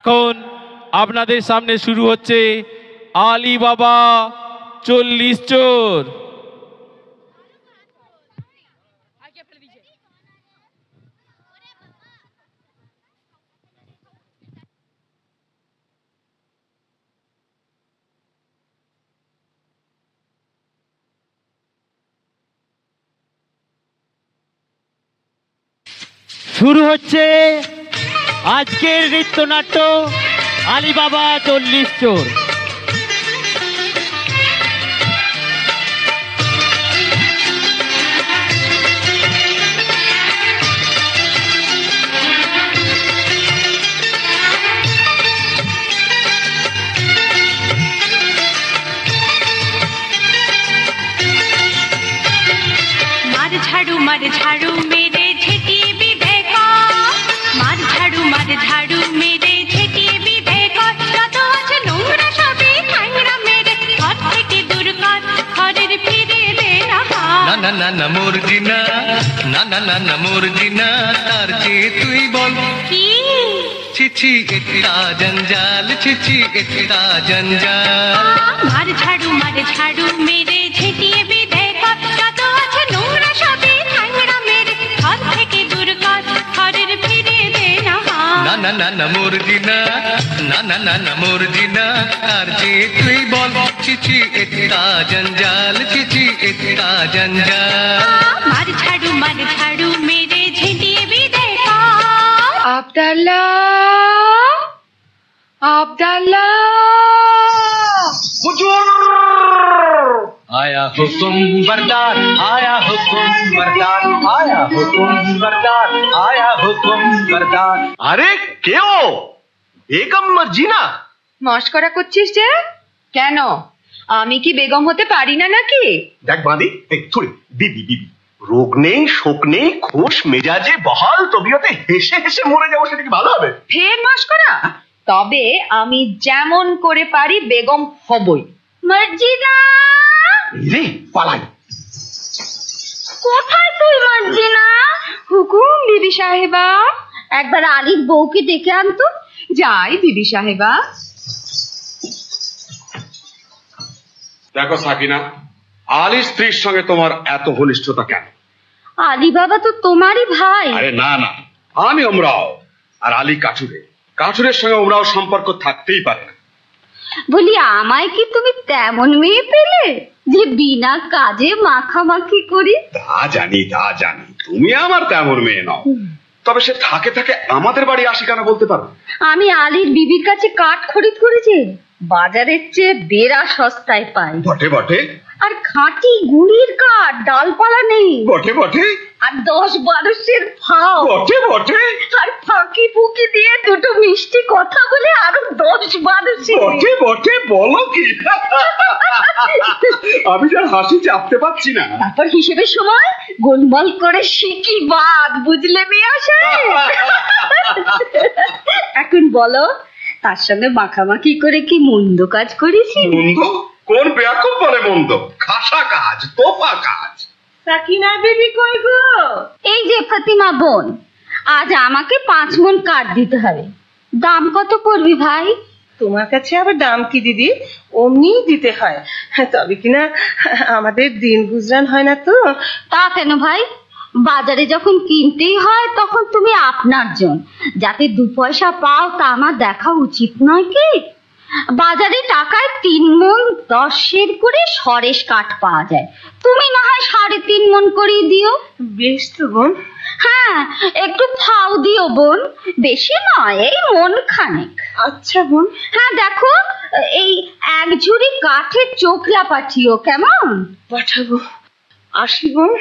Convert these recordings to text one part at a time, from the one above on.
এখন আপনাদের সামনে শুরু হচ্ছে আলী বাবা 40 চোর। শুরু হচ্ছে আজকের নৃত্যনাট্য আলী বাবা 40 চোর। मार झाड़ू मेरे झेटिए विधे का, मार झाड़ू मेरे झेटिए विधे का, যত আছে নোংরা সবই ঠাংরা মেরে ঘর থেকে দূর কর, ঘরের ফিরে দে না। না না না না মুরজিনা, না না না না মুরজিনা, তার চেয়ে তুই বল কি ছিছি এটা জঞ্জাল, ছিছি এটা জঞ্জাল। মার ঝাড়ু মেরে ঝেটিয়ে বিধে কর, যত আছে নোংরা সবই ঠাংরা মেরে ঘর থেকে দূর কর, ঘরের ফিরে দে না। না না না না মুরজিনা, না না না না মুরজিনা, তার চেয়ে তুই বল ছিছি এটা জঞ্জাল, ছিছি এটা জঞ্জাল। মার ঝাড়ু মেরে ঝেটিয়ে বিধে কর। আব্দাল্লাহ हुजूर आया हुकुम बरदार, आया हुकुम बरदार, आया हुकुम बरदार, आया हुकुम बरदार। अरे क्यों बेगम मर्जिना মস্করা করছিস যে? কেন, আমি কি বেগম হতে পারি না নাকি? দেখ বাঁধি থুড়ি বিবি বিবি, রোগ নেই শোক নেই, খোশ মেজাজে বহাল তবিয়তে হেসে হেসে মরে যাবো, সেটা কি ভালো হবে? ফের মস্করা? তবে আমি যেমন করে পারি বেগম হবই। মর্জিনা, রে পালাই। কোথায় তুই মর্জিনা? হুকুম বিবি সাহেবা। একবার আলীর বউকে ডেকে আনতো। যাই বিবি সাহেবা। দেখো সাকিনা, আলীর স্ত্রীর সঙ্গে তোমার এত ঘনিষ্ঠতা কেন? আলী বাবা তো তোমারই ভাই। আরে না না, আমি ওমরাও, আর আলী কাঠুরের সঙ্গে ওমরাও সম্পর্ক থাকতেই পারে না। বলি, আমায় কি তুমি তেমন মেয়ে পেলে যে বিনা কাজে মাখামাখি করি? তা জানি তুমি আমার তেমন মেয়ে নও, তবে সে থাকে আমাদের বাড়ি আসে কেন বলতে পারো? আমি আলীর বিবির কাছে কাঠ খরিদ করেছি, বাজারের চেয়ে বেড়া সস্তায় পাই। বটে আর খাঁটি গুড়ির কাঠ, ডালপালা নেই। বটে আর 10-12 ফাও। বটে আর ফাঁকি ফুকি দিয়ে দুটো মিষ্টি কথা বলে আরো 10-12 বটে বলো কি? আমি যার হাসি চাপতে পারছি না। তারপর হিসেবের সময় গোলমাল করে শিখি বাদ, বুঝলে মেয়ে সাহেব? এখন বলো, তার সঙ্গে মাখামাখি করে কি মন্দ কাজ করেছি? মন্দ? কোন বেয়াকুব বলে মন্দ? খাসা কাজ, তোফা কাজ। সাকিনা বিবি কই গো? এই যে ফাতিমা বোন, আজ আমাকে 5 মণ কাঠ দিতে হবে। দাম কত পড়বি ভাই? তোমার কাছে আবার দাম কি দিদি, অমনিই দিতে হয়, তবে কিনা আমাদের দিন গুজরান হয় না তো। তা কেন ভাই? বাজারে যখন কিনতেই হয় তখন তুমি আপনার জন, যাতে 2 পয়সা পাও তা আমার দেখা উচিত নয় কি? বাজারে টাকায় 3 মণ 10 করে সরেস কাঠ পাওয়া যায়, তুমি না হয় 3.5 মণ করে দিও। বেশ তো বোন। হ্যাঁ, একটু ফাও দিও বোন, বেশি নয়, এই মণ খানেক। আচ্ছা বোন। হ্যাঁ দেখো, এই 1 ঝুড়ি কাঠের চোখলা পাঠিও, কেমন? পাঠাবো। আসি বোন।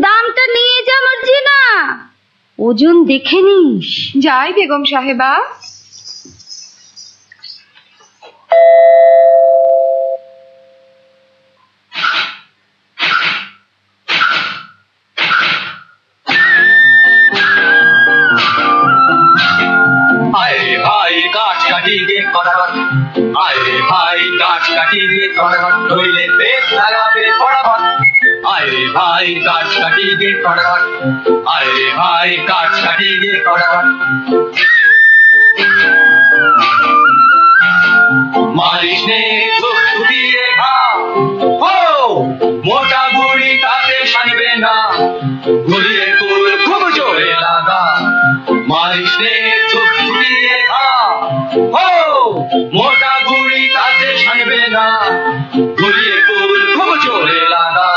দামটা নিয়ে যা মর্জিনা, ওজন দেখে নিস। যাই বেগম সাহেবা। आए भाई काट काटिए फटाफट, आए भाई काट काटिए फटाफट, धोइले पेट लगाबे फटाफट। आए भाई काट काटिए फटाफट, आए भाई काट काटिए फटाफट। ও মোটা বুড়ি তাতে সানবে না, ঘুরিয়ে কুল খুব জোরে লাগা,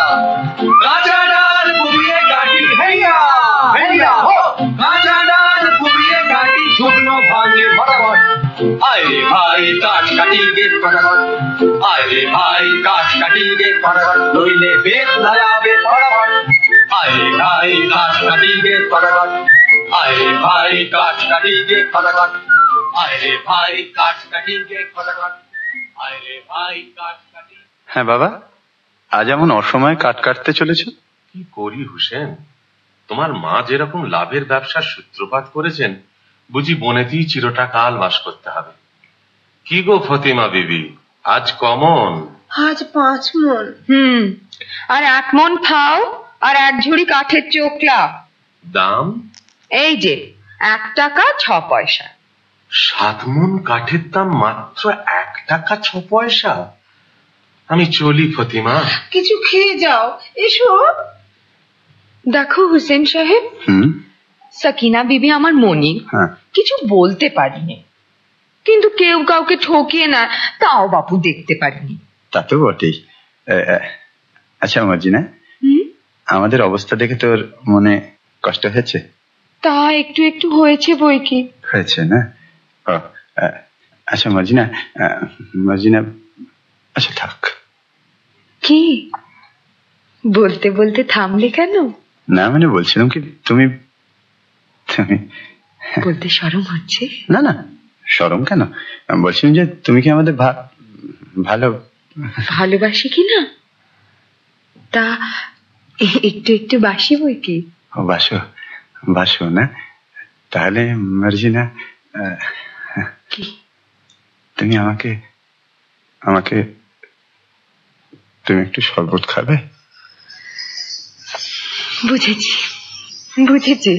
কাঁচা ডাল পুড়িয়ে কাটি হেইয়া হেইয়া হো, কাঁচা ডাল পুড়িয়ে কাটি শুকনো ভাঙে বরাবর। আয় রে ভাই কাঠ কাটি গে ফটাফট, আয় রে ভাই কাঠ কাটি গে ফটাফট, নইলে বেত লাগাবে ফটাফট। আয় রে ভাই কাঠ কাটি গে ফটাফট, আয় রে ভাই কাঠ কাটি গে ফটাফট, আয় রে ভাই কাঠ কাটি গে ফটাফট, আয় রে ভাই কাঠ কাটি। হ্যাঁ বাবা, আজ এমন অসময়ে কাট কাটতে চলেছ? কি করি হুসেন, তোমার মা যেরকম লাভের ব্যবসার সূত্রপাত করেছেন, বুঝি বনেতেই চিরটা কাল বাস করতে হবে। কি গো ফতিমা বিবি, আজ কমন? আজ 5 মণ। আর 1 মণ ফাও আর 1 ঝুড়ি কাঠের চোকলা। দাম? এই যে 1 টাকা 6 পয়সা। 7 মণ কাঠের দাম মাত্র 1 টাকা 6 পয়সা? আমি চলি ফতিমা। কিছু খেয়ে যাও, এসো। দেখো হুসেন সাহেব, সাকিনা বিবি আমার মনি, কিছু বলতে পারিনি, কিন্তু কেউ কাউকে ঠকিয়ে না তাও বাপু দেখতে পারিনি। তা তো বটেই। আচ্ছা মর্জিনা, আমাদের অবস্থা দেখে তোর মনে কষ্ট হয়েছে? তা একটু একটু হয়েছে বই কি। হয়েছে না? আচ্ছা মর্জিনা, মর্জিনা, আচ্ছা থাক। কি বলতে বলতে থামলে কেন? না মানে বলছিলাম কি, তুমি তুমি বলতে শরম হচ্ছে? না না, শরম কেন? বলছিলাম যে তুমি কি আমাদের ভালো ভালোবাসি কি না? তা একটু একটু বাসি বই কি। ও বাসো, বাসো না? তাহলে মার্জিনা, কি তুমি আমাকে আমাকে তুমি একটু শরবত খাবে? বুঝেছি বুঝেছি,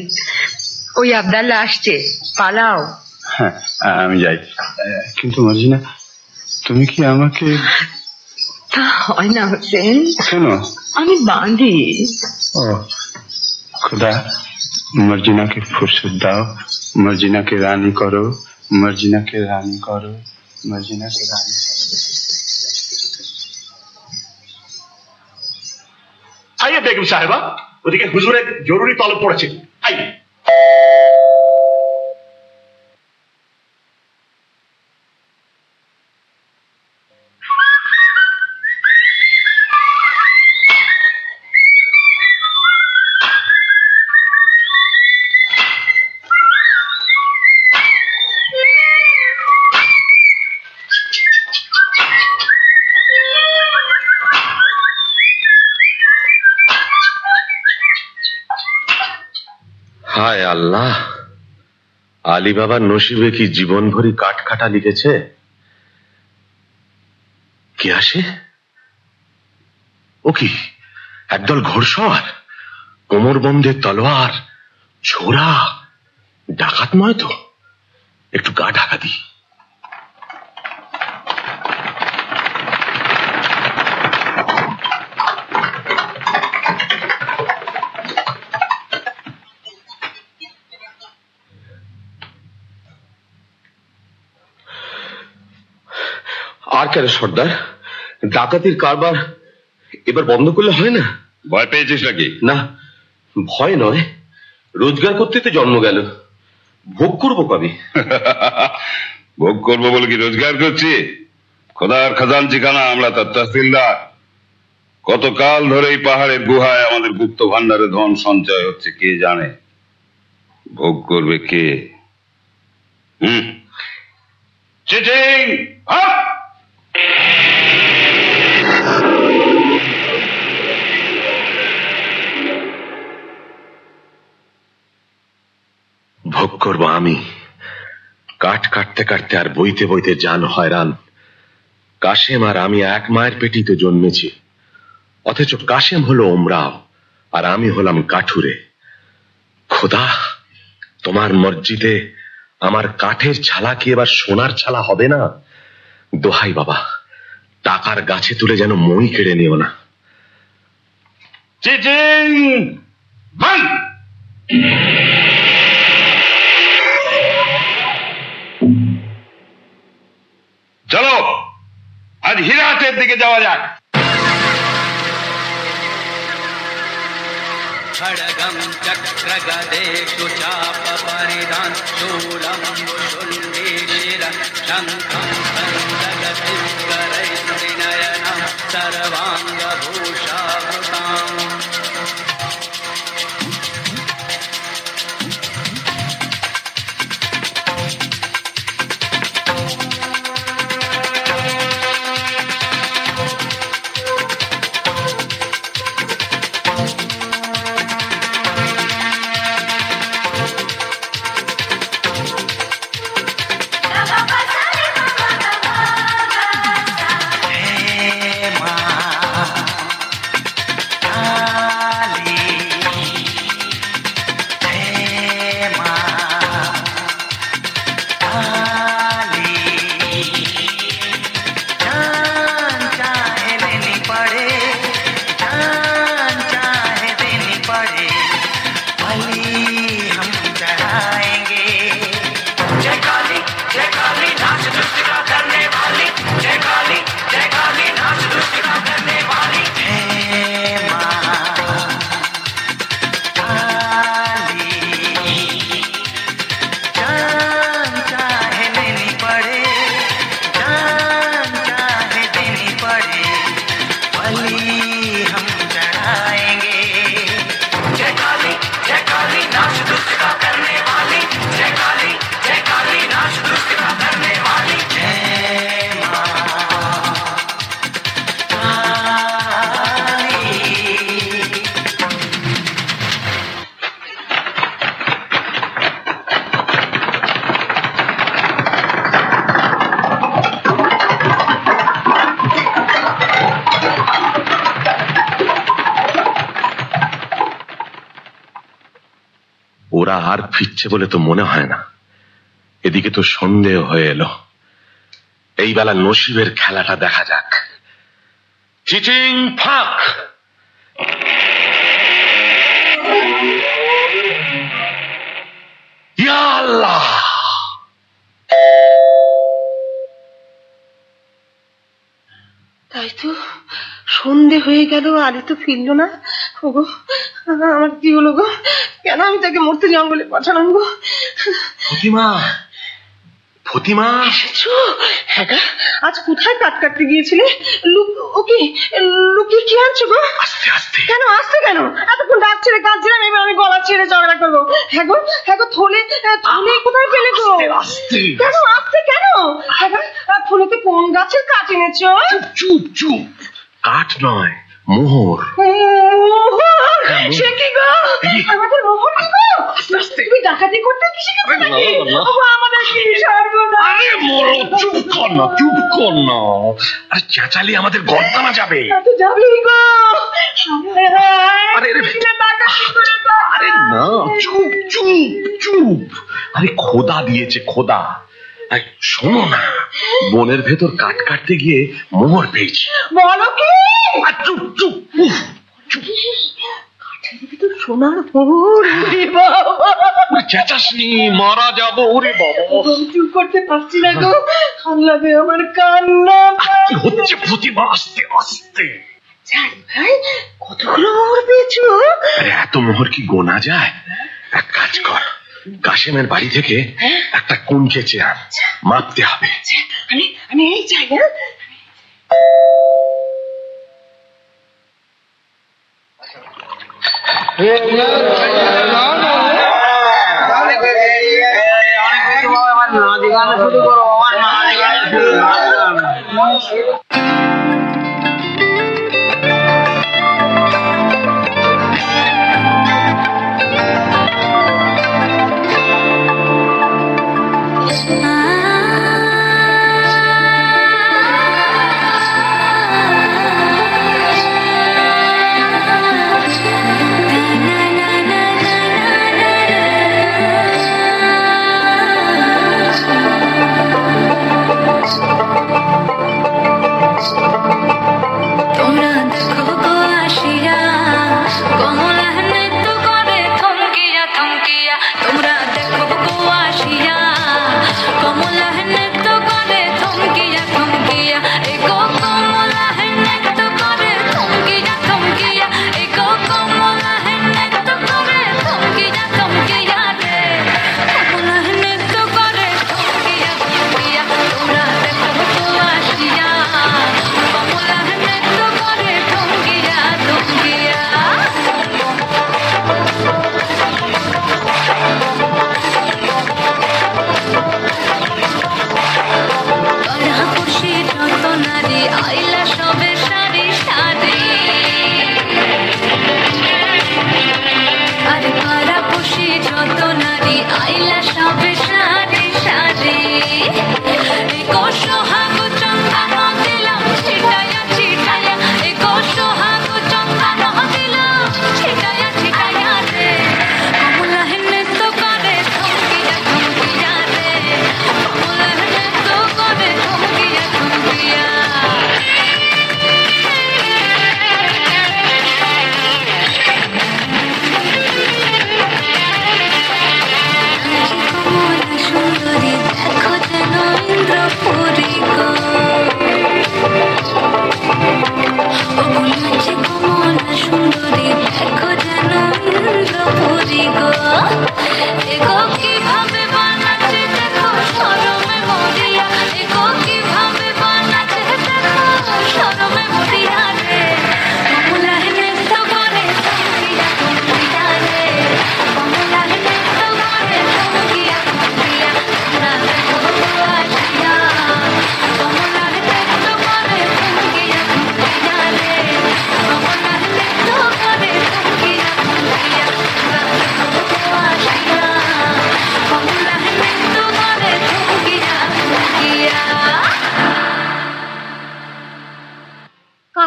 ওই আবদাল্লা আসছে, পালাও। হ্যাঁ আমি যাই, কিন্তু মার্জিনা তুমি কি আমাকে? তা হয় না হোসেন। কেন? আমি বাঁধি। ও खुदा, मर्जिना के फुर्सत दाओ, मर्जिना के रानी करो, मर्जिना के रानी करो, मर्जिना के रानी। आइए बेगम साहिबा, ওদিকে হুজুরের জরুরি তলব পড়েছে, আইয়ে। হায় আল্লাহ, আলী বাবার নসিবে কি জীবন ভরি কাঠ কাটা লিখেছে। কে আসে? ও কি একদল ঘোড়সওয়ার, কোমর বন্ধে তলোয়ার, ছোরা, ডাকাত নয় তো? একটু গা ঢাকা দি। আর কেন সর্দার, ডাকাতির কারবার এবার বন্ধ করলে হয় না? ভয় পেয়েছিস নাকি? না, ভয় নয়, রোজগার করতে তো জন্ম গেল, ভোগ করবো কবে? ভোগ করবো বলে কি রোজগার করছি? খোদার খাজানচি খানা আমরা তার তহসিলদার। কতকাল ধরে এই পাহাড়ের গুহায় আমাদের গুপ্ত ভান্ডারে ধন সঞ্চয় হচ্ছে কে জানে। ভোগ করবে কে? Cheating up! ভোগ করবো আমি। কাঠ কাটতে কাটতে আর বইতে বইতে জান হয়রান। কাশেম আর আমি এক মায়ের পেটেই তো জন্মেছি, অথচ কাশেম হলো ওমরাও আর আমি হলাম কাঠুরে। খোদা, তোমার মসজিদে আমার কাঠের ছালা কি এবার সোনার ছালা হবে না? দোহাই বাবা, টাকার গাছে তুলে যেন মই কেড়ে নিও না। চিটিং বন্ধ! মাঠের দিকে যাওয়া যাক। खड्गं चक्रगदेषु चापपरिधान शूलं मुषुण्डीशिरं शङ्खं सन्दगतिस्करैर्त्रिनयनं सर्वाङ्गभूषावृताम्। ওরা আর ফিরছে বলে তো মনে হয় না। এদিকে তো সন্দেহ হয়ে এলো। এই বেলা নসিবের খেলাটা দেখা যাক। চিচিং ফাঁক। ইয়া আল্লাহ! তাই তো, সন্ধে হয়ে গেল, আরে তো ফিরলো না। ওগো, আমার কি হলো গো? কেন আমি তাকে মরতে জঙ্গলে পাঠালাম গো? ফতিমা, ফতিমা এসেছো? হ্যাঁ গা, আজ কোথায় কাট কাটতে গিয়েছিলে? ওকে লুকিয়ে কি আনছো গো? আস্তে আস্তে। কেন আস্তে কেন? এতক্ষণ ডাক ছেড়ে কাঁদছিলাম, এবার আমি গলা ছেড়ে ঝগড়া করবো? হ্যাঁ গো থলে কোথায় ফেলে গো? কেন আস্তে কেন? হ্যাঁ গো, থলেতে কোন গাছের কাঠ এনেছো? চুপ চুপ। কাঠ নয়, মোহর। সে কি গো? আমাদের মোহর কি গো? তুমি ডাকাতি করতে কি শিখেছো নাকি? আমাদের কি সর্বনাশ! আরে মরো, চুপ কর না, চুপ কর না। আরে চেঁচালি আমাদের গর্দানা যাবে। যাবেই গো। আরে আরে না, চুপ চুপ চুপ। আরে খোদা দিয়েছে, খোদা। শোনো না, বনের ভেতর কাঠ কাটতে গিয়ে মোহর পেয়েছি। বলো কি? চুপ চুপ চুপ। কাঠের ভিতর সোনার মোহর! চেঁচাসনি, মারা যাবো। ওরে বাবা, চুপ করতে পারছি না গো। আল্লাহ রে, আমার কান্না। কি হচ্ছে ফতিমা? আস্তে আস্তে। জানি ভাই, কতগুলো মোহর পেয়েছো? আরে এত মোহর কি গোনা যায়? এক কাজ কর, কাশেমের বাড়ি থেকে একটা কুঞ্চে চেয়ার মাপতে হবে। আমি এই চাই না। শুরু করো।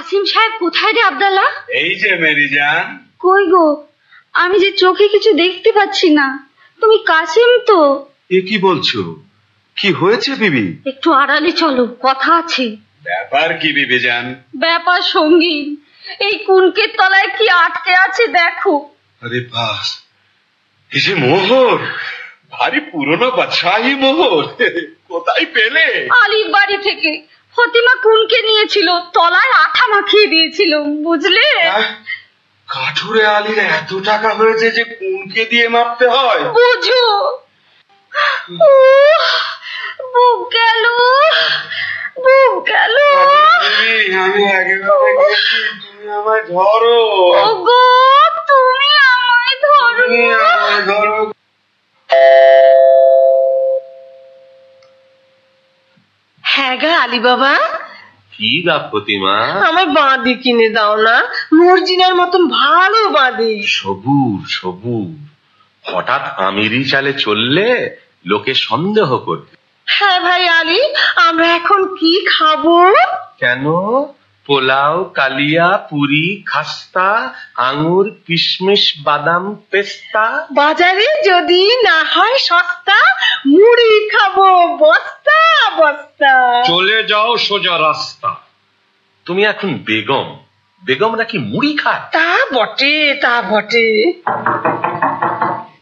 কাসিম সাহেব কোথায় রে আব্দাল্লাহ? এই যে মেরি জান। কই গো, আমি যে চোখে কিছু দেখতে পাচ্ছি না। তুমি কাসিম তো? এ কি বলছো? কি হয়েছে বিবি? একটু আড়ালে চলো, কথা আছে। ব্যাপার কি বিবি জান? ব্যাপার সঙ্গীন, এই কুনকের তলায় কি আটকে আছে দেখো। আরে বাস, এই যে মোহর, ভারী পুরনো বাদশাহী মোহর, কোথায় পেলে? আলীর বাড়ি থেকে ফতিমা কুনকে নিয়েছিল, তলায় আঠা মাখিয়ে দিয়েছিল, বুঝলে? কাঠুরে আলীর এত টাকা হয়েছে যে কুনকে দিয়ে মাপতে হয়? বুঝো। বুক গেল, বুক গেল। আমি একেবারে গেছি, তুমি আমায় ধরো। ওগো, তুমি আমায় ধরো। ধরো। হ্যাঁ গা আলী বাবা, কি গা প্রতিমা? আমার বাঁধি কিনে দাও না, মর্জিনার মতন ভালো বাঁধি। সবুর সবুর, হঠাৎ আমিরি চালে চললে লোকে সন্দেহ করবে। হ্যাঁ ভাই আলী, আমরা এখন কি খাবো? কেন? পোলাও, কালিয়া, পুরি, খাস্তা, আঙুর, কিশমিশ, বাদাম, পেস্তা। বাজারে যদি না হয় সস্তা, মুড়ি খাবো বস্তা বস্তা। চলে যাও সোজা রাস্তা। তুমি এখন বেগম, বেগম নাকি মুড়ি খায়? তা বটে, তা বটে।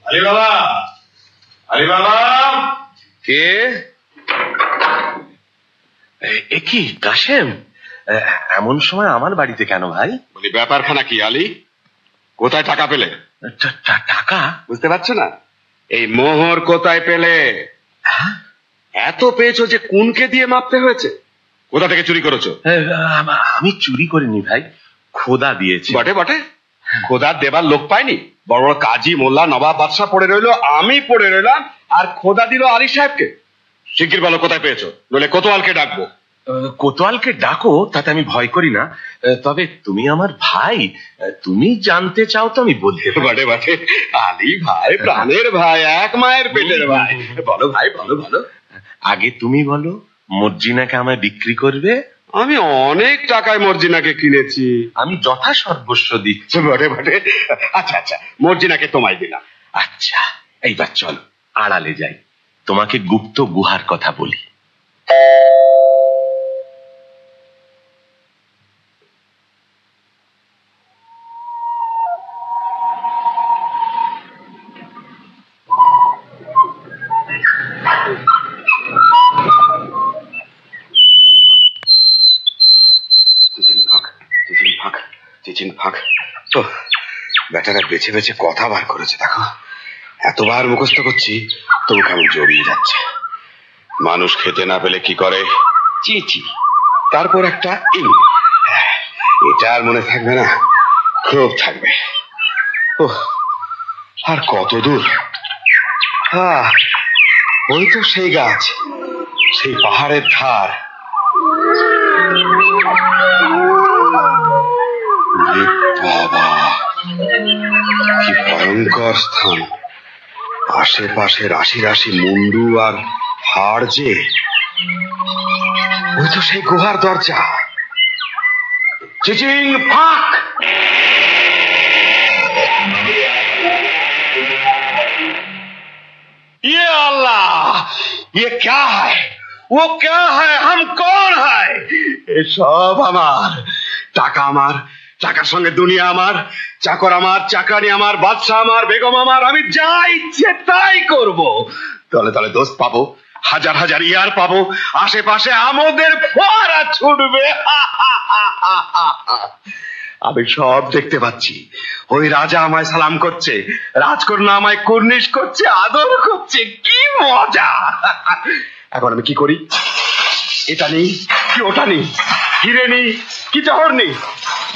আলী বাবা, আলী বাবা। কে? এ কি কাশেম, এমন সময় আমার বাড়িতে কেন ভাই? বলি ব্যাপারখানা কি আলী? কোথায় টাকা পেলে? টাকা? বুঝতে পারছো না? এই মোহর কোথায় পেলে? এত পেয়েছো যে কুনকে দিয়ে মাপতে হয়েছে? কোথা থেকে চুরি করেছো? আমি চুরি করিনি ভাই, খোদা দিয়েছে। বটে বটে, খোদা দেবার লোক পাইনি? বড় বড় কাজী, মোল্লা, নবাব, বাদশাহ পড়ে রইলো, আমি পড়ে রইলাম, আর খোদা দিল আলী সাহেবকে। শিগগির বলো কোথায় পেয়েছো, নইলে কোতোয়ালকে ডাকবো। কোতোয়ালকে ডাকো, তাতে আমি ভয় করি না। তবে তুমি আমার ভাই, তুমি জানতে চাও তো আমি বলতে পারি। বটে বটে, আলী ভাই প্রাণের ভাই, এক মায়ের পেটের ভাই। বলো ভাই, বলো বলো। আগে তুমি বলো, মর্জিনাকে আমায় বিক্রি করবে? আমি অনেক টাকায় মর্জিনাকে কিনেছি। আমি যথা সর্বস্ব দিচ্ছি। বটে বটে, আচ্ছা আচ্ছা, মর্জিনাকে তোমায় দিলাম। আচ্ছা, এইবার চলো আড়ালে যাই, তোমাকে গুপ্ত গুহার কথা বলি। বেটারা বেছে বেছে কথা বার করেছে দেখো। এতবার মুখস্থ করছি তবু কেমন জড়িয়ে যাচ্ছে। মানুষ খেতে না পেলে কি করে? চিচি, তারপর একটা ইং। এটা আর মনে থাকবে না? খুব থাকবে। আর কত দূর? ওই তো সেই গাছ, সেই পাহাড়ের ধার। বাবা, কি ভয়ঙ্কর স্থান! আশেপাশে রাশি রাশি মুন্ডু আর হাড় যে। ওই তো সেই গুহার দরজা। চিচিং ফাক! ये अल्लाह, ये क्या है? वो क्या है? हम कौन है? সব আমার টাকা, আমার টাকার সঙ্গে দুনিয়া আমার, চাকর আমার, চাকরানি আমার, বাদশা আমার, বেগম আমার। আমি যা ইচ্ছে তাই করব। তলে তলে দোস্ত পাবো, হাজার হাজার ইয়ার পাবো, আশেপাশে আমাদের ফোয়ারা ছুটবে। আমি সব দেখতে পাচ্ছি। ওই রাজা আমায় সালাম করছে, রাজকন্যা আমায় কুর্নিশ করছে, আদর করছে। কি মজা! এখন আমি কি করি? এটা নেই কি ওটা নেই, হিরে নেই কি জহর নেই,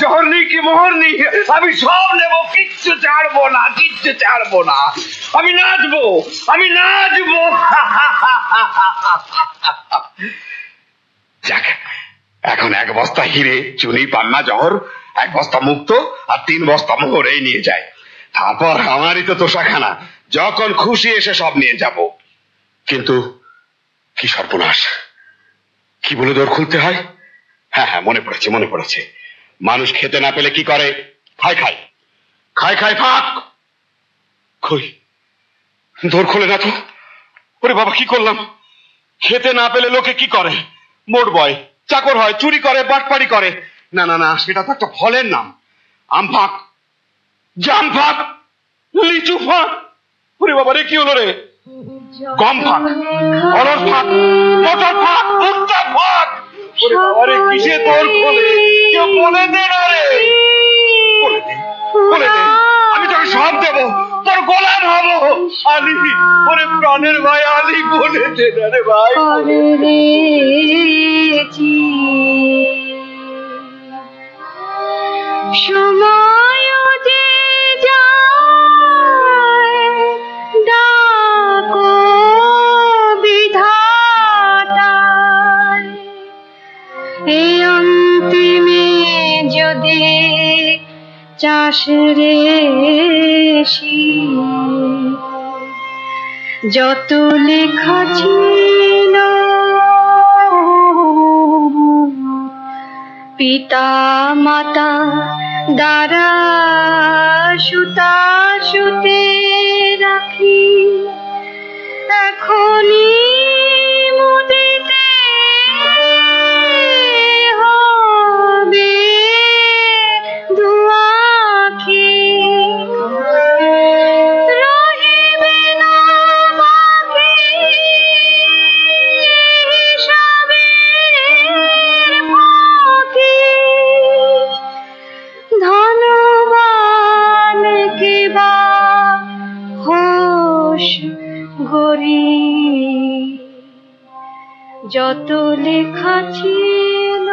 জহর নেই কি মোহর নেই, আমি সব নেব, কিচ্ছু ছাড়বো না, কিচ্ছু ছাড়বো না। আমি নাচবো, আমি নাচবো। যাক, এখন এক বস্তা হিরে, চুনি, পান্না, জহর, এক বস্তা মুক্ত আর 3 বস্তা মোহর এই নিয়ে যায়। তারপর আমারই তো তোষাখানা, যখন খুশি এসে সব নিয়ে যাব। কিন্তু কি সর্বনাশ! কি বলে দোর খুলতে হয়? হ্যাঁ হ্যাঁ, মনে পড়েছে, মনে পড়েছে। মানুষ খেতে না পেলে কি করে? খায় খায় খায় খায় ফাঁক। কই দোর খোলে না তো। ওরে বাবা, কি করলাম? খেতে না পেলে লোকে কি করে? মোট বয়, চাকর হয়, চুরি করে, বাটপাড়ি করে। না না না, সেটা তো একটা ফলের নাম। আম ফাঁক, জাম ফাঁক, লিচু ফাঁক। ওরে বাবা রে, কি হলো রে? গম ফাঁক, অরড় ফাঁক, মটর ফাঁক, ভুট্টা ফাঁক। ওরে বাবা রে, কিসে দোর খোলে? কেউ বলে দে না রে, বলে দে, বলে দে। আমি তোকে সব দেবো, তোর গোলাম হবো। আলী, ওরে প্রাণের ভাই আলী, বলে দে না রে ভাই। সময় যে যায় ডাকো বিধাতায়, এই অন্তিমে যদি চাষরে যত লেখা ছিল পিতা মাতা দ্বারা সুতা সুতে রাখি, এখনই মুদিতে হবে দুয়াখি, রহিবে না বাকি হিসাবের ফাঁকি, ধনবান কিবা হোশ গরি, যত লেখা ছিল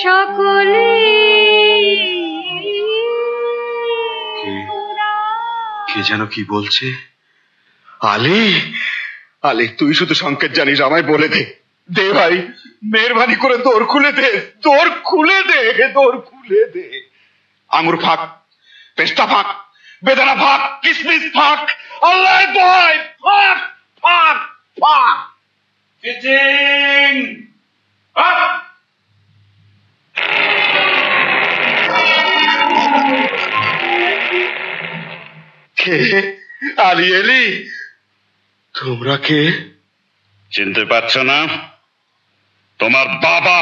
সকলে। কে যেন কি বলছে? আলী, আলী, তুই শুধু সংকেত জানিস, আমায় বলে দে। দে ভাই, মেহরবানি করে দোর খুলে দে, দোর খুলে দে, দোর খুলে দে। আঙুর ফাঁক, পেস্তা ফাঁক, বেদানা ফাঁক, কিসমিস ফাঁক, আল্লাহ ভয় ফাঁক, ফাঁক, ফাঁক। কিচিং আপ। কে? আলী এলি? তোমরা কে? চিনতে পারছ না? তোমার বাবা।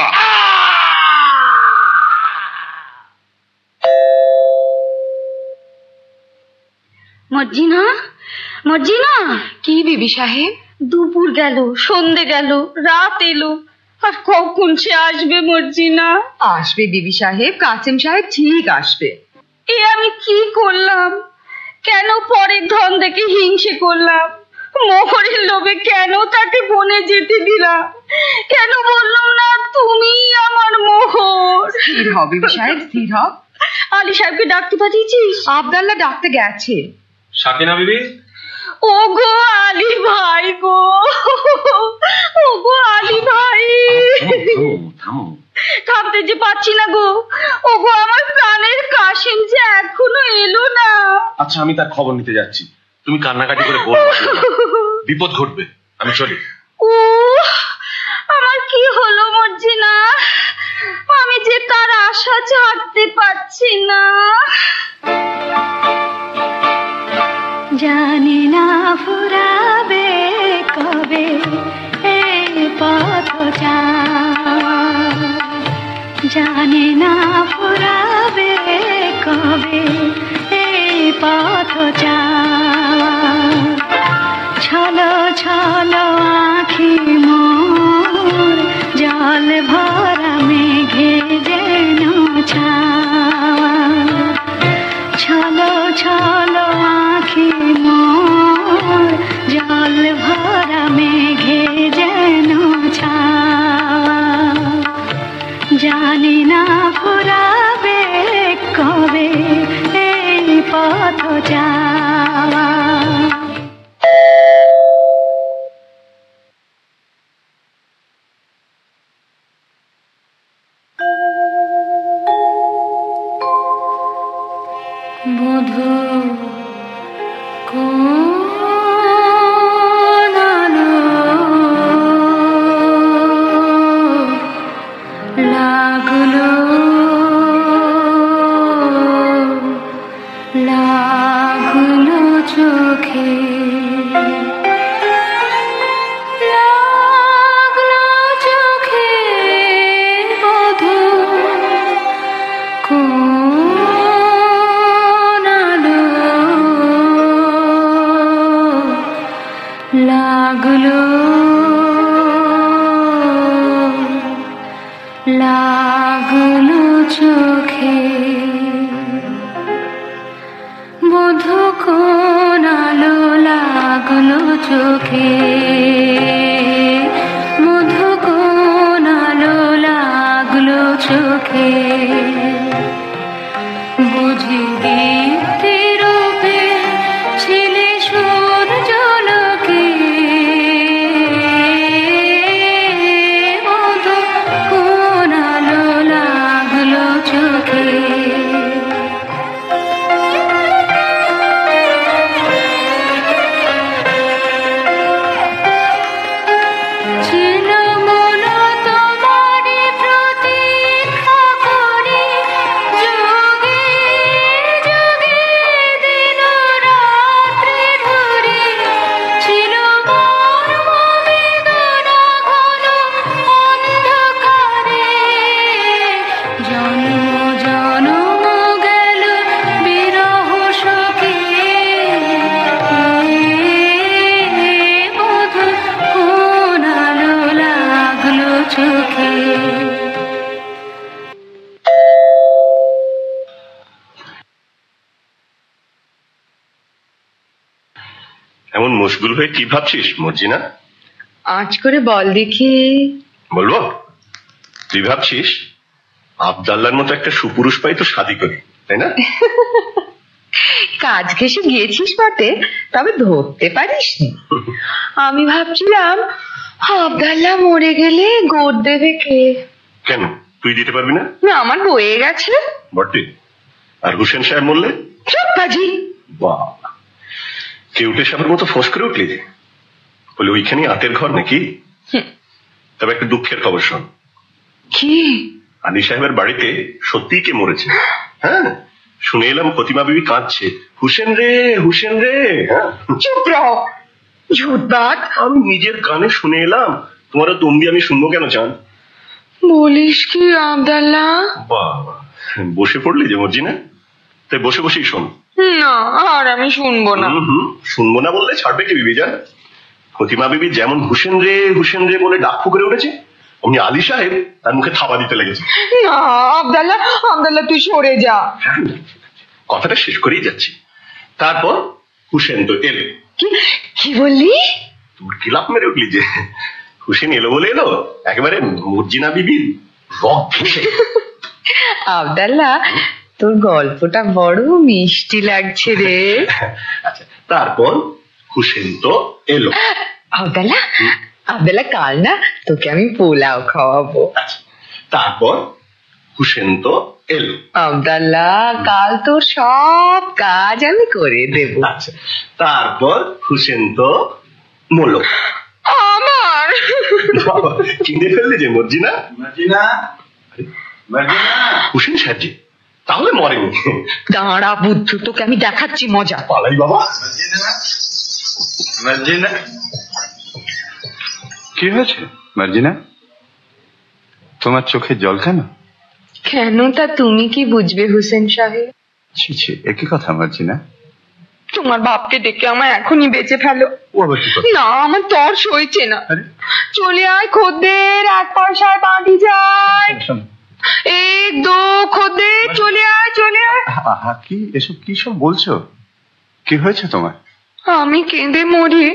মর্জিনা, মর্জিনা। কি বিবি সাহেব? দুপুর গেল, সন্ধে গেল, রাত এলো, আর কখন সে আসবে মর্জিনা? আসবে বিবি সাহেব, কাসেম সাহেব ঠিক আসবে। এ আমি কি করলাম? কেন পরের ধন দেখে হিংসে করলাম? মোহরের লোভে কেন তাকে বনে যেতে দিলাম? কেন বললাম না তুমি আমার মোহর? স্থির হও বিবি সাহেব, স্থির হও। আলী সাহেবকে ডাকতে পাঠিয়েছিস? আবদাল্লাহ ডাকতে গেছে। সাকিনা বিবি। ও গো আলী ভাই গো, ও গো আলী ভাই, থামতে যে পাচ্ছি না গো। ও গো আমার প্রাণের কাশেম যে এখনো এলো না। আচ্ছা, আমি তার খবর নিতে যাচ্ছি, তুমি কান্নাকাটি করে বলবে, বিপদ ঘটবে, আমি চলি। ও আমার কি হলো মর্জিনা, আমি যে তার আশা ছাড়তে পারছি না। জানি না ফুরাবে কবে এই পথটা, জানি না ফুরাবে কবে এই পথটা, ছলো ছলো আঁখি মোর জল ভরা মেঘে যেন ছাওয়া, ছলো ছলো আঁখি মোর জল ভরা মেঘে যেন ছাওয়া, জানি না ফুরাবে কবে এই পথ যাওয়া। বধূ কোন আলো লাগলো চোখে মধু কোন আলো লাগলো চোখে, মধু কোন আলো লাগলো চোখে, বুঝি দীপ্তি রূপে ছিলে সূর্যলোকে, মধু কোন আলো লাগলো চোখে। এমন মশগুল হয়ে কি ভাবছিস মর্জিনা? আজ করে বল দেখি। বলবো? তুই ভাবছিস আবদাল্লার মতো একটা সুপুরুষ পাই তো শাদি করি, তাই না? কাজ ঘেসে গিয়েছিস বটে, তবে ধরতে পারিসনি। আমি ভাবছিলাম আবদাল্লাহ মরে গেলে গোদ দেবে কে? কেন, তুই দিতে পারবি না? না, আমার বয়ে গেছে বটে। আর হুসেন সাহেব বললে? সব কাজী। বাহ, কেউটে সাহেবের মতো ফোঁস করে উঠলি। বলে ওইখানে আতের ঘর নাকি? তবে একটা দুঃখের খবর শোন। কি? আলী সাহেবের বাড়িতে সত্যিই কে মরেছে। হ্যাঁ, শুনে এলাম ফতিমা বিবি কাঁদছে, হুসেন রে হুসেন রে। চুপ রহ, ঝুটবাট। আমি নিজের কানে শুনে এলাম, তোমারও তম্বি আমি শুনবো কেন চান? বলিস কি আবদাল্লাহ? বাবা, বসে পড়লি যে মর্জিনা, তাই বসে বসেই শোন। না, আর আমি শুনবো না। শুনবো না বললে ছাড়বে কি বিবি যান? ফতিমা বিবি যেমন হুসেন রে বলে ডাক ফুঁকে উঠেছে, অমনি আলী সাহেব তার মুখে থাবা দিতে লেগেছে। না আবদাল্লাহ, আবদাল্লাহ তুই সরে যা। কথাটা শেষ করেই যাচ্ছি। তারপর হুসেন তো এলো। কি বললি? তোর কি লাভ মেরে উঠলি যে? হুসেন এলো বলে এলো, একেবারে মর্জিনা বিবির রক ঘেঁষে। আবদাল্লাহ, তোর গল্পটা বড় মিষ্টি লাগছে রে। আচ্ছা, তারপর হুসেন তো এলো। আবদাল্লাহ, আবদাল্লাহ কাল না তোকে আমি পোলাও খাওয়াবো। তারপর হুসেন তো এলো। আবদাল্লাহ, কাল তোর সব কাজ আমি করে দেব। আচ্ছা, তারপর হুসেন তো মরলো। আমার চিনতে ফেললে যে মর্জিনা? মর্জিনা, মর্জিনা। হুসেন সাহেবজি তাহলে মরেনি। দাঁড়া বুদ্ধু, তোকে আমি দেখাচ্ছি মজা। পালাই বাবা। মর্জিনা, কি হয়েছে মর্জিনা? তোমার চোখে জল কেন? কেন তা তুমি কি বুঝবে হুসেন সাহেব? ছি ছি, একই কথা মর্জিনা। তোমার বাপকে ডেকে আমায় এখনই বেঁচে ফেলো। না, আমার তর সইছে না। চলে আয় খদ্দের, 1 পয়সায় বাঁধি যায়। এক দো খদ্দের, চলে আয় চলে আয়। কি এসব কি সব বলছো? কি হয়েছে তোমার? আমি কেঁদে মরি,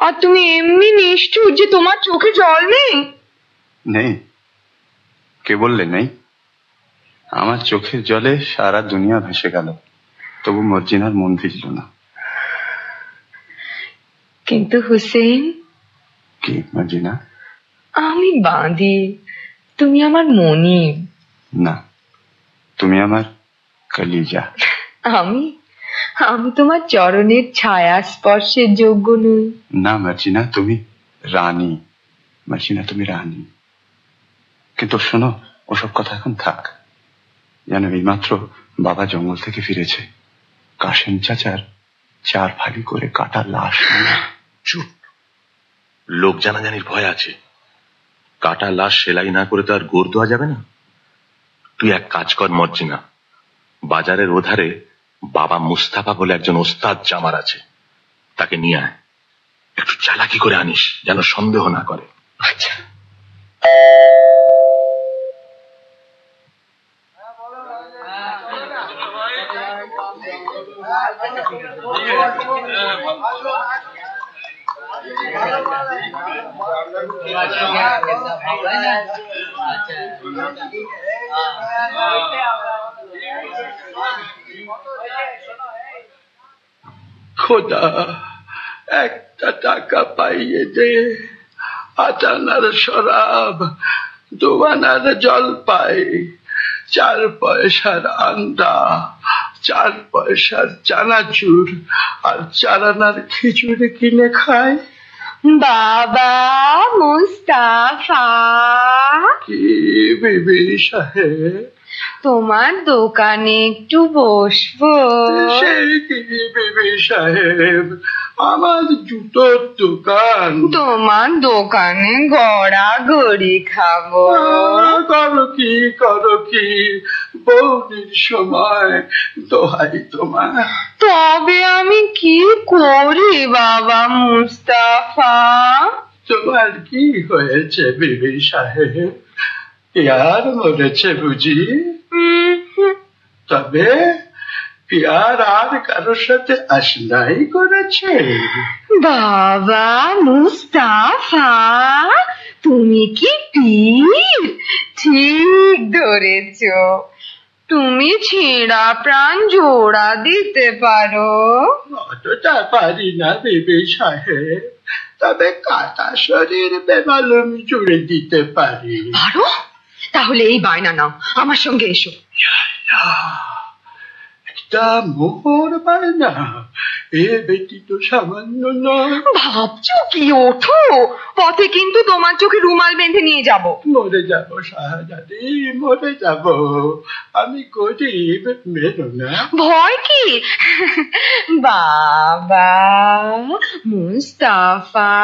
আর তুমি এমনি নিষ্ঠুর যে তোমার চোখে জল নেই। নেই? কে বললে নেই? আমার চোখের জলে সারা দুনিয়া ভেসে গেল, তবু মর্জিনার মন ভিজল না। কিন্তু হুসেন। কি মর্জিনা? আমি বাঁধি, তুমি আমার মনি। না, তুমি আমার কলিজা। আমি তোমার চরণের ছায়া স্পর্শের যোগ্য নই। না মর্জিনা, তুমি রানী। মর্জিনা, তুমি রানী। কিন্তু শোনো, ওসব কথা এখন থাক। জানো, এইমাত্র বাবা জঙ্গল থেকে ফিরেছে। কাশেম চাচার 4 ফালি করে কাটা লাশ। চুপ, লোক জানাজানির ভয় আছে। কাটা লাশ সেলাই না করে তো আর গোর দেওয়া যাবে না। তুই এক কাজ কর মর্জিনা, বাজারের ওধারে বাবা মুস্তাফা বলে একজন ওস্তাদ জামার আছে, তাকে নিয়ে আয়। একটু চালাকি করে আনিস, যেন সন্দেহ না করে। আচ্ছা। খোদা, একটা টাকা পাইয়ে দে, আটানার শরাব, দোয়ানার জলপাই, 4 পয়সার আন্ডা, 4 পয়সার চানাচুর আর 4 আনার খিচুড়ি কিনে খায়। বাবা মুস্তাফা, কি বিবি সাহেব? তোমার দোকানে একটু বসবো? সেই কি বিবি সাহেব, আমার জুতোর দোকান। তোমার দোকানে গড়াগড়ি খাবো। করো কি বৌনির সময়, দোহাই তোমার। তবে আমি কি করি বাবা মুস্তাফা? তোমার কি হয়েছে বিবি সাহেব? পিয়ার মরেছে বুঝি? তবে পিয়ার আর কারোর সাথে আশনাই করেছে? বাবা মুস্তাফা, তুমি কি পীর? ঠিক ধরেছ, তুমি ছেঁড়া প্রাণ জোড়া দিতে পারো। অতটা পারি না বিবি সাহেব, তবে কাটা শরীর বেমালুম জুড়ে দিতে পারি। পারো? তাহলে এই বায়না নাও, আমার সঙ্গে এসো। একটা মোহর বায়না, এ বেটি তো সামান্য নয়। ভাবছো কি? ওঠো, পথে কিন্তু তোমার চোখে রুমাল বেঁধে নিয়ে যাব। মরে যাব শাহজাদি, মরে যাব। আমি গরিব, মেরো না। ভয় কি? বাবা মুস্তাফা,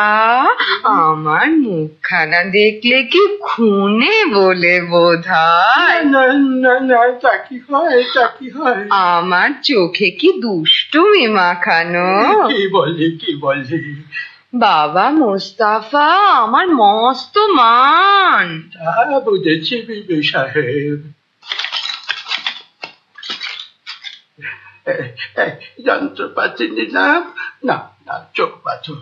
আমার মুখখানা দেখলে কি খুনে বলে বোধ হয়? না না না, তা কি হয়, তা কি হয়? আমার চোখে কি দুষ্টুমি মাখানো? কি বলি, কি বলি? বাবা মুস্তাফা আমার মস্ত মান। তা বুঝেছি বিবি সাহেব। যন্ত্রপাতি নিলাম, না না, চোখ বাঁধো।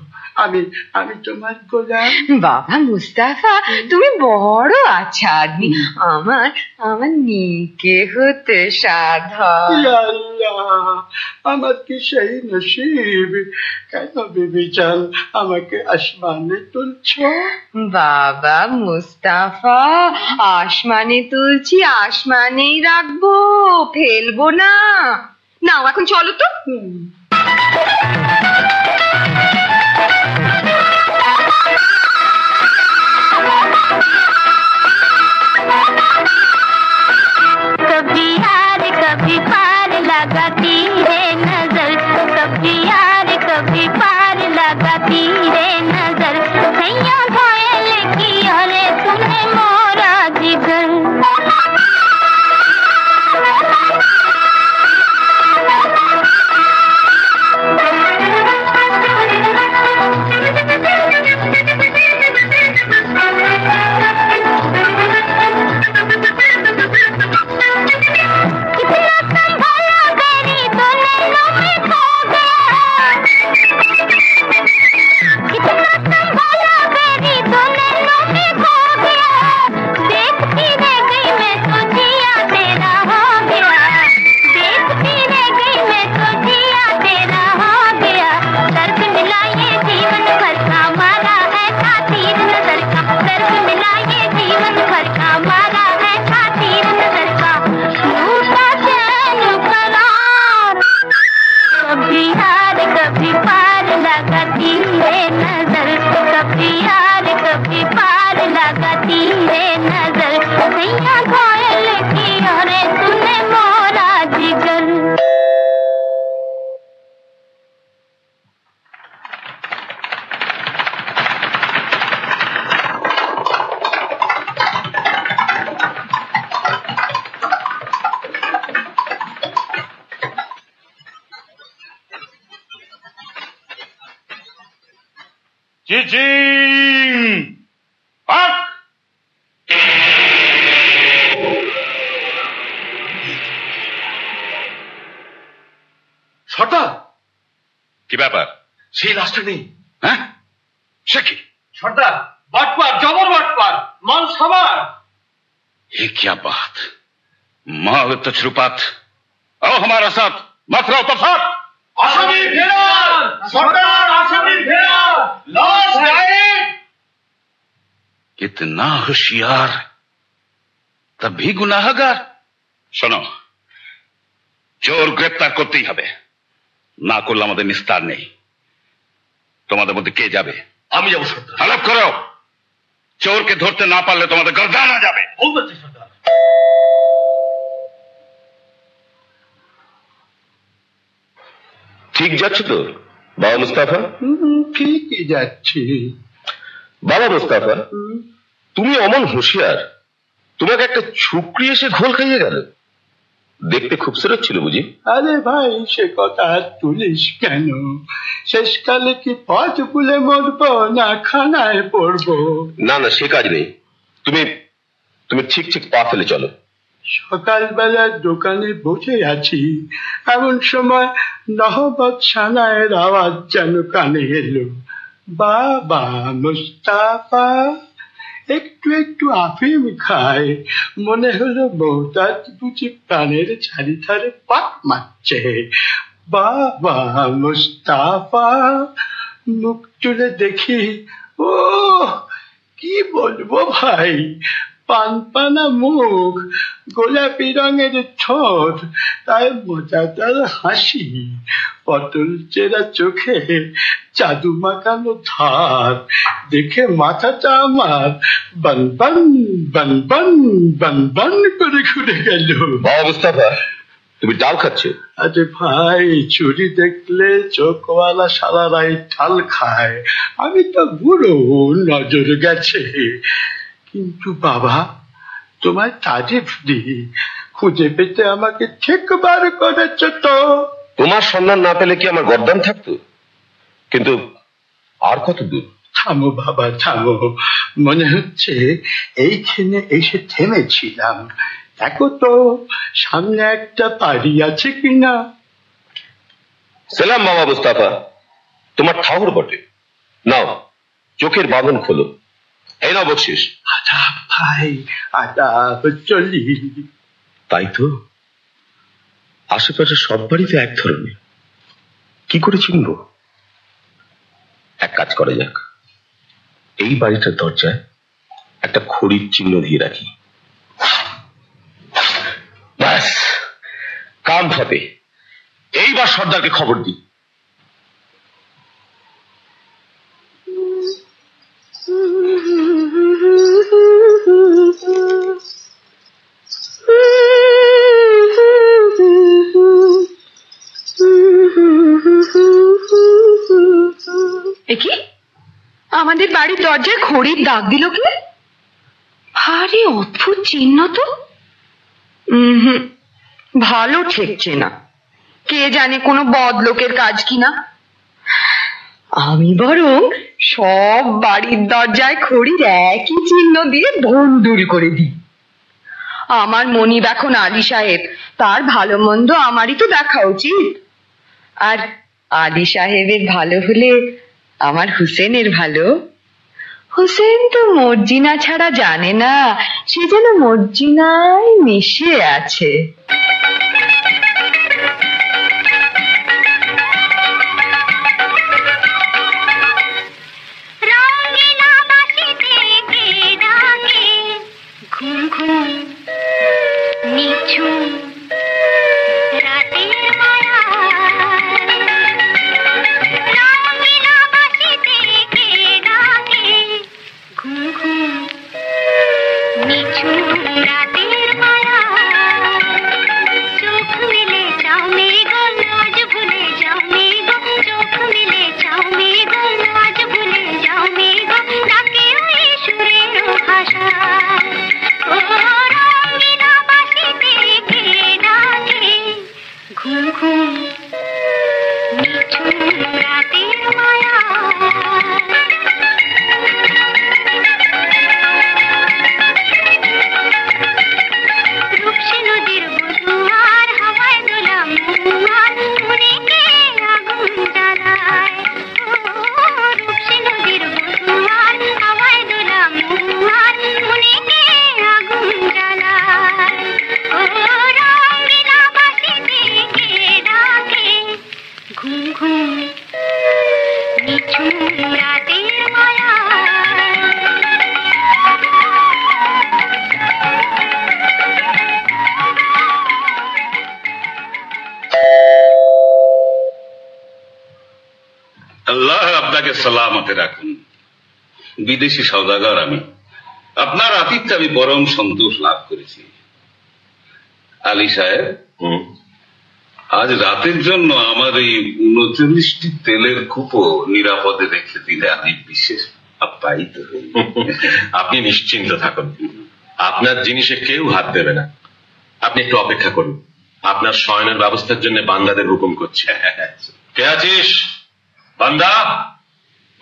আমি তোমার গোলাম। বাবা মুস্তাফা, তুমি বড় আচ্ছা আদমি। আমার নিকে হতে সাধ। আল্লাহ, আমার কি সেই নসিব? কেন বিবি জান আমাকে আসমানে তুলছ? বাবা মুস্তাফা, আসমানে তুলছি, আসমানেই রাখবো, ফেলবো না। নাও এখন চলো তো। कभी हार कभी पार लगाती है नजर, कभी हार कभी पार लगाती है नजर। सैया घायल किया रे तूने मोरा जिगर। কি ব্যাপার? সেই লাশটা নেই। হ্যাঁ, সে কি? সর্দার, बटवार जबर बटवार मान सवार। ये क्या बात, माल तजुर्बात आओ हमारा साथ, मत रहो तो साथ। आसामी फेरार सरदार, आसामी फेरार लॉस डाइट। कितना होशियार तब भी गुनाहगार। শোনো, চোর গ্রেপ্তার করতেই হবে, না করলে আমাদের নিস্তার নেই। তোমাদের মধ্যে কে যাবে? আমি যাবো সর্দার। আলাপ করো, চোরকে ধরতে না পারলে তোমাদের গর্দানা যাবে। ঠিক যাচ্ছে তো বাবা মুস্তাফা? ঠিকই যাচ্ছি। বাবা মুস্তাফা, তুমি অমন হুঁশিয়ার, তোমাকে একটা ছুকরি এসে ঘোল খাইয়ে গেল। দেখতে খুবসুরত ছিল বুঝি? আরে ভাই, সে কথা আর তুলিস কেন? শেষকালে কি পথ ভুলে মরবো না খানায় পড়বো? না না, সে কাজ নেই, তুমি তুমি ঠিক ঠিক পা ফেলে চলো। সকালবেলা দোকানে বসে আছি, এমন সময় নহবত সানায়ের আওয়াজ যেন কানে এলো। বাবা মুস্তাফা একটু একটু আফিম খায়, মনে হলো বউটা বুঝি প্রাণের চারিধারে পাক মারছে। বাবা মুস্তাফা মুখ তুলে দেখি, ও কি বলবো ভাই, পানপানা মুখ, গোলাপি রঙের ঠোঁট, তাই মজাদার হাসি, পটল চেরা চোখে জাদু মাখানো ধার, দেখে মাথাটা আমার বান বান বান বান বান বান করে ঘুরে গেল। বাবা মুস্তাফা, তুমি ডাল খাচ্ছ? আরে ভাই, চুরি দেখলে চোখওয়ালা সারারাই ঢাল খায়, আমি তো বুড়ো, নজর গেছে। কিন্তু বাবা, তোমার তারিফ দিই, খুঁজে পেতে আমাকে ঠিক বার করেছ তো। তোমার সন্ধান না পেলে কি আমার গর্দান থাকতো? কিন্তু আর কত দূর? থামো বাবা থামো, মনে হচ্ছে এইখানে এসে থেমেছিলাম। দেখো তো সামনে একটা বাড়ি আছে কিনা। সালাম বাবা মুস্তাফা, তোমার ঠাকুর বটে, নাও চোখের বাঁধন খোলো, এই নাও বকশিস। আদাব ভাই, আদাব, চলি। তাই তো, আশেপাশে সব বাড়িতে এক ধরনের, কি করে চিনব? এক কাজ করা যাক, এই বাড়িটার দরজায় একটা খড়ির চিহ্ন দিয়ে রাখি, ব্যাস কাম হবে। এইবার সর্দারকে খবর দিই। কি আমাদের বাড়ির দরজায় খড়ির দাগ দিল কে? ভারী অদ্ভুত চিহ্ন তো। ভালো ঠেকছে না, কে জানে কোনো বদলোকের কাজ কিনা। আমি বরং সব বাড়ির দরজায় খড়ির একই চিহ্ন দিয়ে ধুমধুল করে দিই। আমার মনিব এখন আলী সাহেব, তার ভালো মন্দ আমারই তো দেখা উচিত। আর আলী সাহেবের ভালো হলে আমার হুসেনের ভালো। হুসেন তো মর্জিনা ছাড়া জানে না, সে যেন মর্জিনায় মিশে আছে। ঘুম ঘুম নিঝুম রাতের মায়া, রঙিনা বাঁশিতে কে ডাকে, ঘুম ঘুম নিঝুম রাতের মায়া। চোখ মেলে চাও মেঘো, আজ ভুলে যাও মেঘো, চোখ মেলে চাও মেঘো, আজ ভুলে যাও মেঘো, ডাকে ওই সুরের ভাষা। ঘুম ঘুম নিঝুম রাতের মায়া। সালামতে রাখুন। বিদেশি সওদাগর আমি, আপনার আতিথ্যে আমি পরম সন্তোষ লাভ করেছি। আলী সাহেব, আজ রাতের জন্য আমার এই ৩৯টি তেলের কূপও নিরাপদে রেখে দিলে আমি বিশেষ আপ্যায়িত হই। আপনি নিশ্চিন্ত থাকুন, আপনার জিনিসে কেউ হাত দেবে না। আপনি একটু অপেক্ষা করুন, আপনার শয়নের ব্যবস্থার জন্য বান্দাদের হুকুম করছে। কে আছিস বান্দা?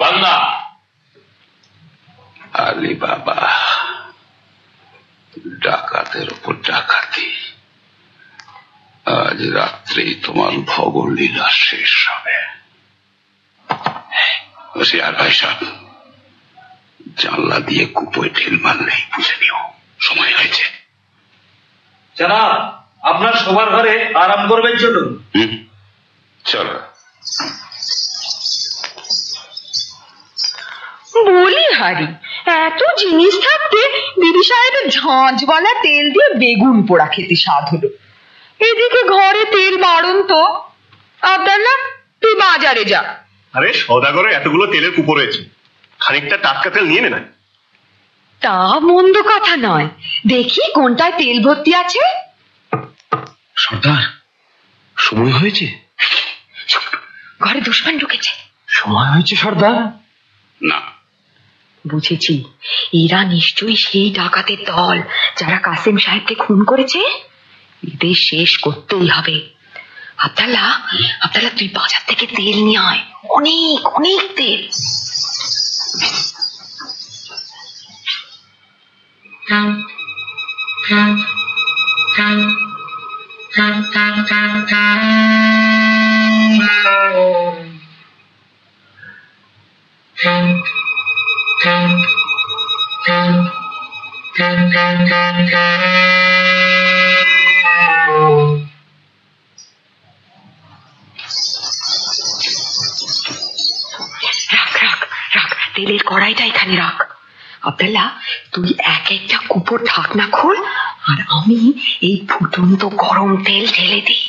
বান্দা। আলী বাবা, ডাকাতের উপর ডাকাতি। আজ রাত্রেই তোমার ভগর লীলা শেষ হবে। আর ভাই সাহেব, জানলা দিয়ে কুপোয় ঢিল মারলেই বুঝে নিও সময় হয়েছে। জনাব, আপনার শোবার ঘরে আরাম করবেন, চলুন। চলো। বলি হারি, এত জিনিস থাকতে বিবি সাহেবের ঝাঁঝওয়ালা তেল দিয়ে বেগুন পোড়া খেতে স্বাদ হলো। এদিকে ঘরে তেল বাড়ন তো। আব্দুল্লাহ, তুই বাজারে যা। আরে সওদাগরে এতগুলো তেলের কুপো রয়েছে, খানিকটা টাটকা তেল নিয়ে নে না। তা মন্দ কথা নয়, দেখি কোনটায় তেল ভর্তি আছে। সর্দার, সময় হয়েছে। ঘরে দুশমন ঢুকেছে। সময় হয়েছে সর্দার। না, বুঝেছি, এরা নিশ্চয়ই সেই ডাকাতের দল যারা কাসেম সাহেবকে খুন করেছে। এদের শেষ করতেই হবে। আব্দুল্লাহ, তুই বাজার থেকে তেল নিয়ে আয়, অনেক অনেক তেল। তেলের কড়াইটা এখানে রাখ। আব্দুল্লাহ, তুই এক একটা কুপোর ঢাকনা খোল, আর আমি এই ফুটন্ত গরম তেল ঢেলে দিই।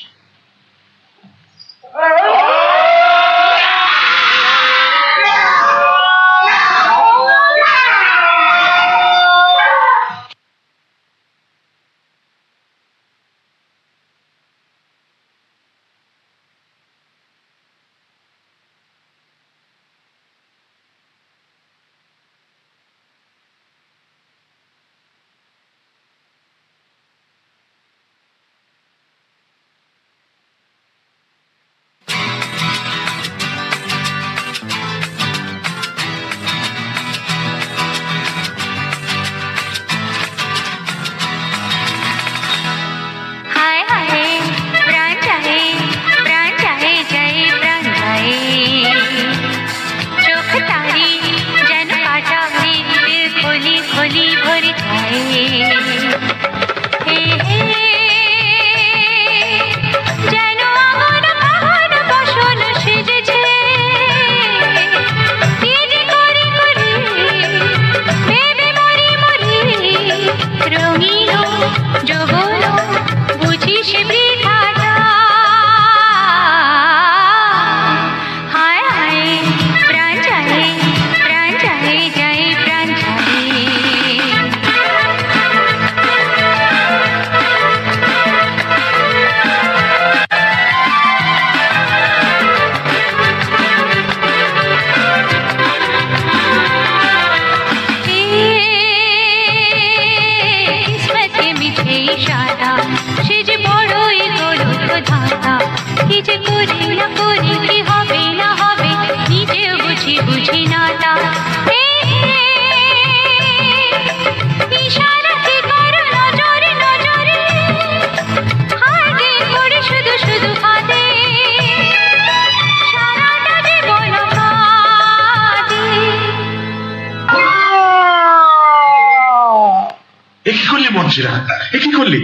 কি করলি?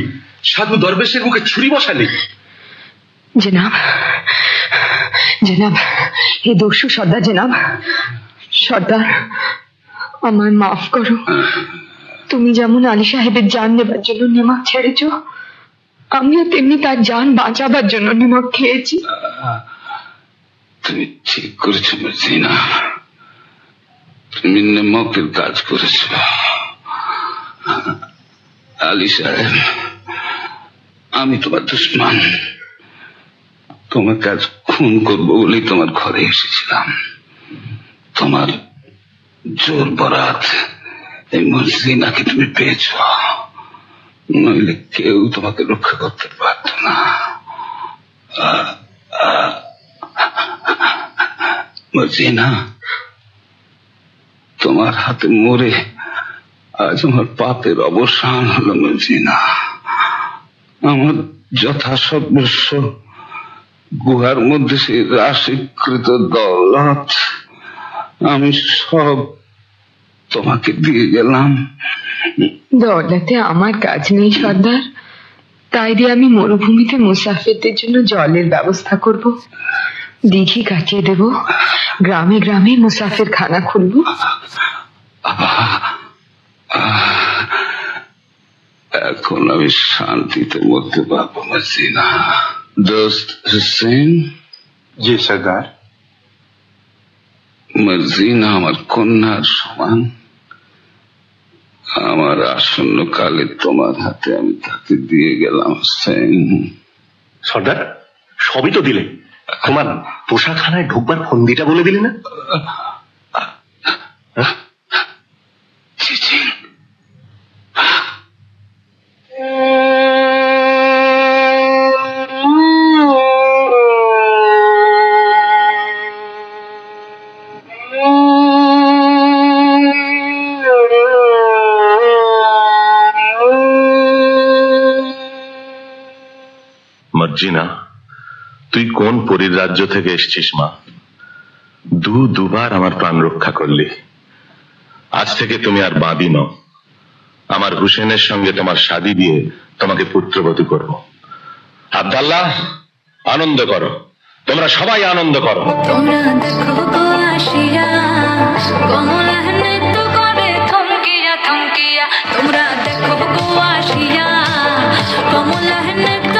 সাধু দরবেশের মুখে ছুরি বসালি? জনাব, হে দস্যু সর্দার, সর্দার আমায় মাফ করো। তুমি যেমন আলী সাহেবের জান নেবার জন্য নিমক ছেড়েছ, আমিও তেমনি তার জান বাঁচাবার জন্য নিমক খেয়েছি। তুমি ঠিক করেছো মর্জিনা, তুমি নেমকের কাজ করেছ আলী সাহেব। আমি তোমার দুশ্মন, তোমাকে আজ খুন করবো বলেই তোমার ঘরে এসেছিলাম। তোমার জোর বরাত এই মর্জিনাকে তুমি পেয়েছ, নইলে কেউ তোমাকে রক্ষা করতে পারত না। মর্জিনা, তোমার হাতে মরে আজ আমার পাপের অবসান হলো। মর্জিনা, আমার যথাসর্বস্ব গুহার মধ্যে সেই রাশিকৃত দৌলত আমি সব তোমাকে দিয়ে গেলাম। দৌলতে আমার কাজ নেই সর্দার, তাই দিয়ে আমি মরুভূমিতে মুসাফিরদের জন্য জলের ব্যবস্থা করব, দিঘি কাটিয়ে দেব, গ্রামে গ্রামে মুসাফির খানা খুলব। এখন আমি শান্তিতে মরতে পারবো মর্জিনা। দোস্ত হুসেন। জি সর্দার। মর্জিনা আমার কন্যার সমান, আমার আসন্ন কালে তোমার হাতে আমি তাকে দিয়ে গেলাম। হুসেন। সর্দার, সবই তো দিলে, তোমার পোশাকখানায় ঢুকবার ফন্দিটা বলে দিলে না? মর্জিনা, তুই কোন পরীর রাজ্য থেকে এসেছিস মা? দুবার আমার প্রাণ রক্ষা করলি। আজ থেকে তুমি আর বাঁধি নও। আমার হুসেনের সঙ্গে তোমার শাদী দিয়ে তোমাকে পুত্রবতী করব। আব্দাল্লাহ, আনন্দ করো, তোমরা সবাই আনন্দ করো। তোমরা দেখো গো আসিয়া কমলা নৃত্য করে থমকিয়া থমকিয়া, তোমরা দেখো গো আসিয়া কমলা নৃত্য